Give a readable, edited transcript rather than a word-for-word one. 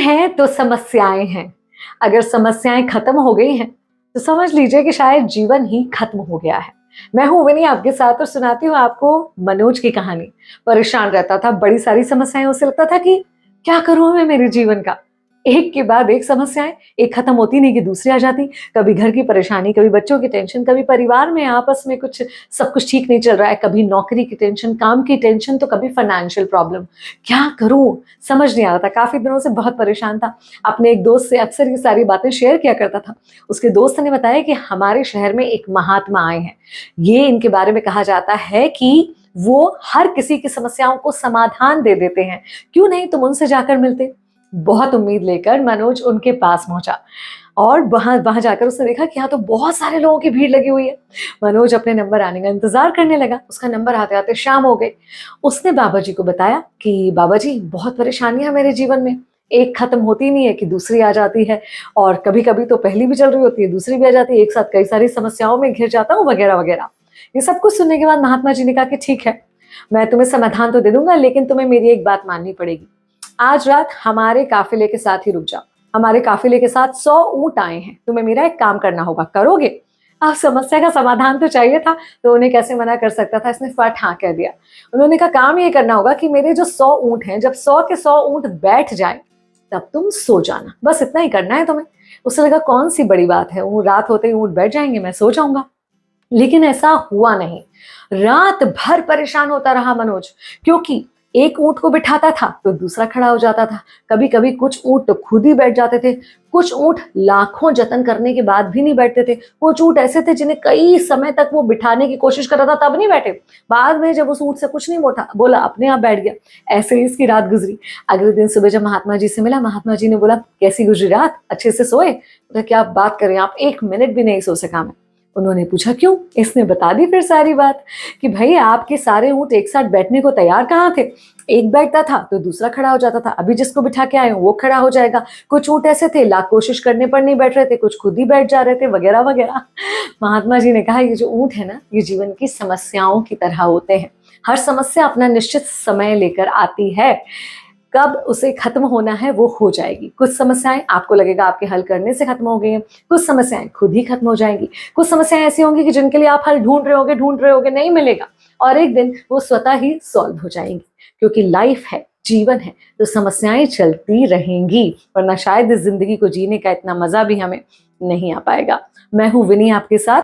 हैं तो समस्याएं हैं। अगर समस्याएं खत्म हो गई हैं तो समझ लीजिए कि शायद जीवन ही खत्म हो गया है। मैं हूं विनी आपके साथ और सुनाती हूँ आपको मनोज की कहानी। परेशान रहता था, बड़ी सारी समस्याएं, उसे लगता था कि क्या करूं मैं मेरे जीवन का। एक के बाद एक समस्याएं, एक खत्म होती नहीं कि दूसरी आ जाती। कभी घर की परेशानी, कभी बच्चों की टेंशन, कभी परिवार में आपस में कुछ सब कुछ ठीक नहीं चल रहा है, कभी नौकरी की टेंशन, काम की टेंशन, तो कभी फाइनेंशियल प्रॉब्लम। क्या करूं समझ नहीं आ रहा था। काफी दिनों से बहुत परेशान था। अपने एक दोस्त से अक्सर ये सारी बातें शेयर किया करता था। उसके दोस्त ने बताया कि हमारे शहर में एक महात्मा आए हैं। ये इनके बारे में कहा जाता है कि वो हर किसी की समस्याओं को समाधान दे देते हैं। क्यों नहीं तुम उनसे जाकर मिलते। बहुत उम्मीद लेकर मनोज उनके पास पहुंचा और वहां वहां जाकर उसने देखा कि यहाँ तो बहुत सारे लोगों की भीड़ लगी हुई है। मनोज अपने नंबर आने का इंतजार करने लगा। उसका नंबर आते आते शाम हो गई। उसने बाबा जी को बताया कि बाबा जी, बहुत परेशानियां मेरे जीवन में, एक खत्म होती नहीं है कि दूसरी आ जाती है, और कभी कभी तो पहली भी चल रही होती है, दूसरी भी आ जाती है, एक साथ कई सारी समस्याओं में घिर जाता हूँ, वगैरह वगैरह। ये सब कुछ सुनने के बाद महात्मा जी ने कहा कि ठीक है, मैं तुम्हें समाधान तो दे दूंगा, लेकिन तुम्हें मेरी एक बात माननी पड़ेगी। आज रात हमारे काफिले के साथ ही रुक जाओ। हमारे काफिले के साथ 100 ऊंट आए हैं, तुम्हें मेरा एक काम करना होगा, करोगे? अब समस्या का समाधान तो चाहिए था, तो उन्हें कैसे मना कर सकता था। इसने फट हाँ कह दिया। उन्होंने कहा काम ये करना होगा कि मेरे जो 100 ऊंट हैं, जब 100 के 100 ऊंट बैठ जाए तब तुम सो जाना, बस इतना ही करना है तुम्हें। उसने लगा कौन सी बड़ी बात है, वो रात होते ही ऊंट बैठ जाएंगे, मैं सो जाऊंगा। लेकिन ऐसा हुआ नहीं। रात भर परेशान होता रहा मनोज, क्योंकि एक ऊंट को बिठाता था तो दूसरा खड़ा हो जाता था। कभी कभी कुछ ऊंट तो खुद ही बैठ जाते थे। कुछ ऊंट लाखों जतन करने के बाद भी नहीं बैठते थे। कुछ ऊंट ऐसे थे जिन्हें कई समय तक वो बिठाने की कोशिश कर रहा था, तब नहीं बैठे। बाद में जब उस ऊंट से कुछ नहीं बोला, अपने आप बैठ गया। ऐसे ही इसकी रात गुजरी। अगले दिन सुबह जब महात्मा जी से मिला, महात्मा जी ने बोला कैसी गुजरी रात, अच्छे से सोए? बोला क्या बात करें आप, 1 मिनट भी नहीं सो सका मैं। उन्होंने पूछा क्यों? इसने बता दी फिर सारी बात कि भाई आपके सारे ऊंट एक साथ बैठने को तैयार कहाँ थे। एक बैठता था तो दूसरा खड़ा हो जाता था, अभी जिसको बिठा के आए वो खड़ा हो जाएगा। कुछ ऊंट ऐसे थे लाख कोशिश करने पर नहीं बैठ रहे थे, कुछ खुद ही बैठ जा रहे थे, वगैरह वगैरह। महात्मा जी ने कहा ये जो ऊंट है ना, ये जीवन की समस्याओं की तरह होते हैं। हर समस्या अपना निश्चित समय लेकर आती है। कब उसे खत्म होना है वो हो जाएगी। कुछ समस्याएं आपको लगेगा आपके हल करने से खत्म हो गई हैं, कुछ समस्याएं खुद ही खत्म हो जाएंगी। कुछ समस्याएं ऐसी होंगी कि जिनके लिए आप हल ढूंढ रहे होगे, नहीं मिलेगा, और एक दिन वो स्वतः ही सॉल्व हो जाएंगी। क्योंकि लाइफ है, जीवन है, तो समस्याएं चलती रहेंगी, वरना शायद इस जिंदगी को जीने का इतना मजा भी हमें नहीं आ पाएगा। मैं हूं विनी आपके साथ।